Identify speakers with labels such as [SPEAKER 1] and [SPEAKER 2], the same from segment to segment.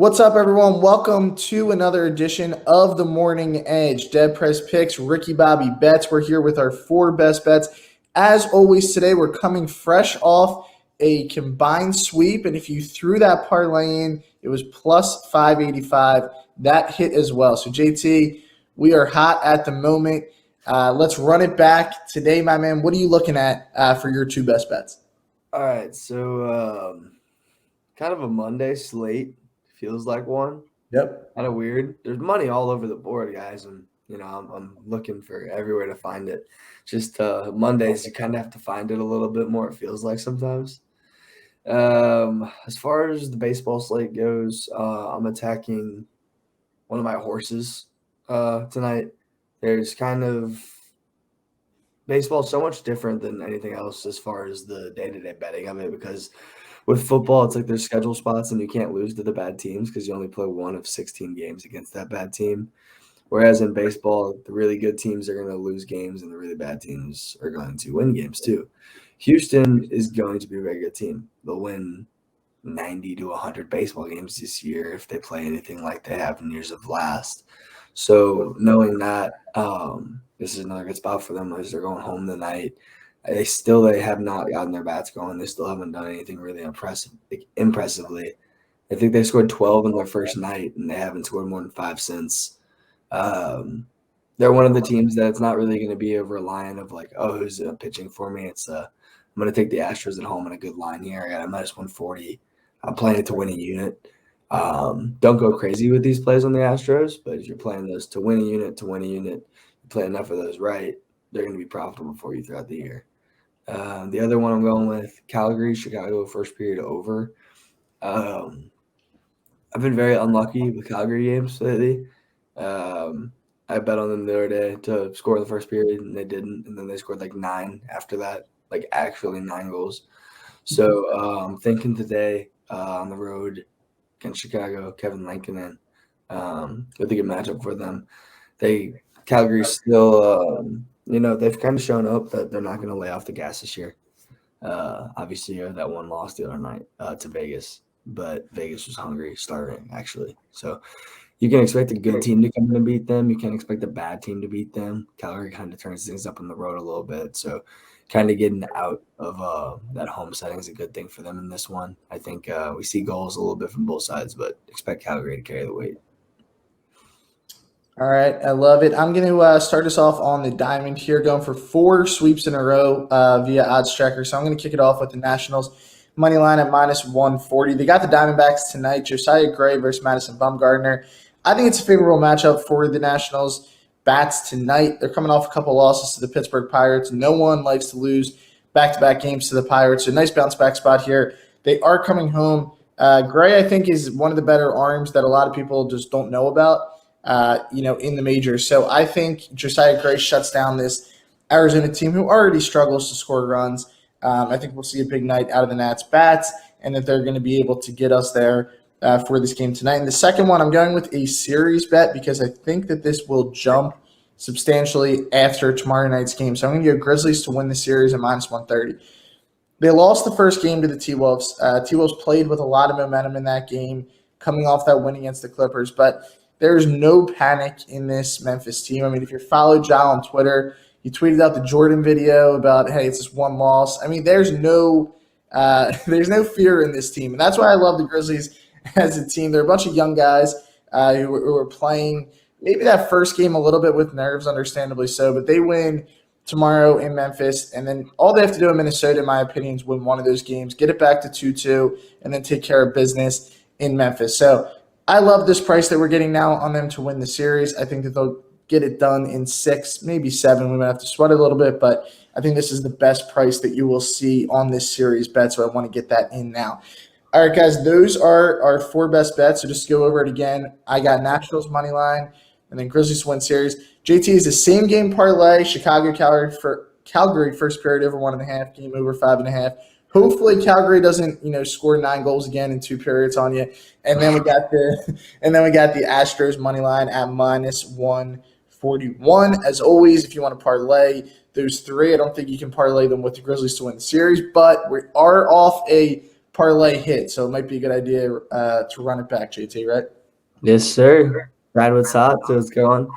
[SPEAKER 1] What's up, everyone? Welcome to another edition of the Morning Edge. Dead Press Picks, Ricky Bobby Bets. We're here with our four best bets. As always, today we're coming fresh off a combined sweep, and if you threw that parlay in, it was plus 585. That hit as well. So, JT, we are hot at the moment. Let's run it back today, my man. What are you looking at for your two best bets?
[SPEAKER 2] All right, so kind of a Monday slate. Feels like one.
[SPEAKER 1] Yep.
[SPEAKER 2] Kind of weird. There's money all over the board, guys, and I'm looking for everywhere to find it. Just Mondays, you kind of have to find it a little bit more. It feels like sometimes. As far as the baseball slate goes, I'm attacking one of my horses tonight. There's kind of baseball so much different than anything else as far as the day-to-day betting of it, because with football, it's like there's schedule spots and you can't lose to the bad teams because you only play one of 16 games against that bad team. Whereas in baseball, the really good teams are going to lose games and the really bad teams are going to win games too. Houston is going to be a very good team. They'll win 90 to 100 baseball games this year if they play anything like they have in years of last. So knowing that, this is another good spot for them as they're going home tonight. They have not gotten their bats going. They still haven't done anything really impressively. I think they scored 12 in their first night, and they haven't scored more than 5 since. They're one of the teams that it's not really going to be a reliant of like, oh, who's pitching for me? It's I'm going to take the Astros at home in a good line here. I got a minus 140. I'm playing it to win a unit. Don't go crazy with these plays on the Astros, but if you're playing those to win a unit, you play enough of those right, they're going to be profitable for you throughout the year. The other one I'm going with, Calgary, Chicago, first period over. I've been very unlucky with Calgary games lately. I bet on them the other day to score in the first period, and they didn't. And then they scored like 9 after that, like actually 9 goals. So I'm thinking today on the road against Chicago, Kevin Lankinen, with a good matchup for them. Calgary's still they've kind of shown up that they're not going to lay off the gas this year. Obviously, that one loss the other night to Vegas, but Vegas was hungry, starving, actually. So you can expect a good team to come in and beat them. You can't expect a bad team to beat them. Calgary kind of turns things up on the road a little bit. So kind of getting out of that home setting is a good thing for them in this one. I think we see goals a little bit from both sides, but expect Calgary to carry the weight.
[SPEAKER 1] All right, I love it. I'm going to start us off on the diamond here, going for 4 sweeps in a row via Odds Tracker. So I'm going to kick it off with the Nationals money line at minus 140. They got the Diamondbacks tonight, Josiah Gray versus Madison Bumgarner. I think it's a favorable matchup for the Nationals bats tonight. They're coming off a couple losses to the Pittsburgh Pirates. No one likes to lose back-to-back games to the Pirates. So nice bounce-back spot here. They are coming home. Gray, I think, is one of the better arms that a lot of people just don't know about. In the majors. So I think Josiah Gray shuts down this Arizona team who already struggles to score runs. I think we'll see a big night out of the Nats bats and that they're going to be able to get us there for this game tonight. And the second one, I'm going with a series bet because I think that this will jump substantially after tomorrow night's game. So I'm going to go Grizzlies to win the series at minus 130. They lost the first game to the T-Wolves. T-Wolves played with a lot of momentum in that game, coming off that win against the Clippers. But there's no panic in this Memphis team. I mean, if you follow Jal on Twitter, he tweeted out the Jordan video about, hey, it's just one loss. I mean, there's no fear in this team. And that's why I love the Grizzlies as a team. They're a bunch of young guys who are playing maybe that first game a little bit with nerves, understandably so, but they win tomorrow in Memphis. And then all they have to do in Minnesota, in my opinion, is win one of those games, get it back to 2-2, and then take care of business in Memphis. So I love this price that we're getting now on them to win the series. I think that they'll get it done in 6, maybe 7. We might have to sweat it a little bit, but I think this is the best price that you will see on this series bet, so I want to get that in now. All right, guys, those are our 4 best bets, so just go over it again. I got Nationals money line, and then Grizzlies to win series. JT is the same game parlay, Calgary first period over 1.5, game over 5.5. Hopefully Calgary doesn't, score 9 goals again in 2 periods on you. And then we got the Astros money line at minus 141. As always, if you want to parlay those 3, I don't think you can parlay them with the Grizzlies to win the series, but we are off a parlay hit, so it might be a good idea to run it back, JT, right?
[SPEAKER 2] Yes, sir. Brad, what's hot? So it's going.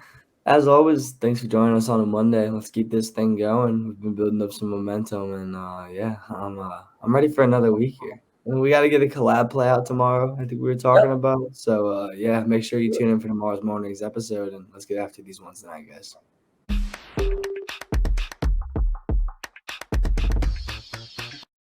[SPEAKER 2] As always, thanks for joining us on a Monday. Let's keep this thing going. We've been building up some momentum, and I'm ready for another week here. And we got to get a collab play out tomorrow. I think we were talking about. So make sure you tune in for tomorrow's morning's episode, and let's get after these ones tonight, guys.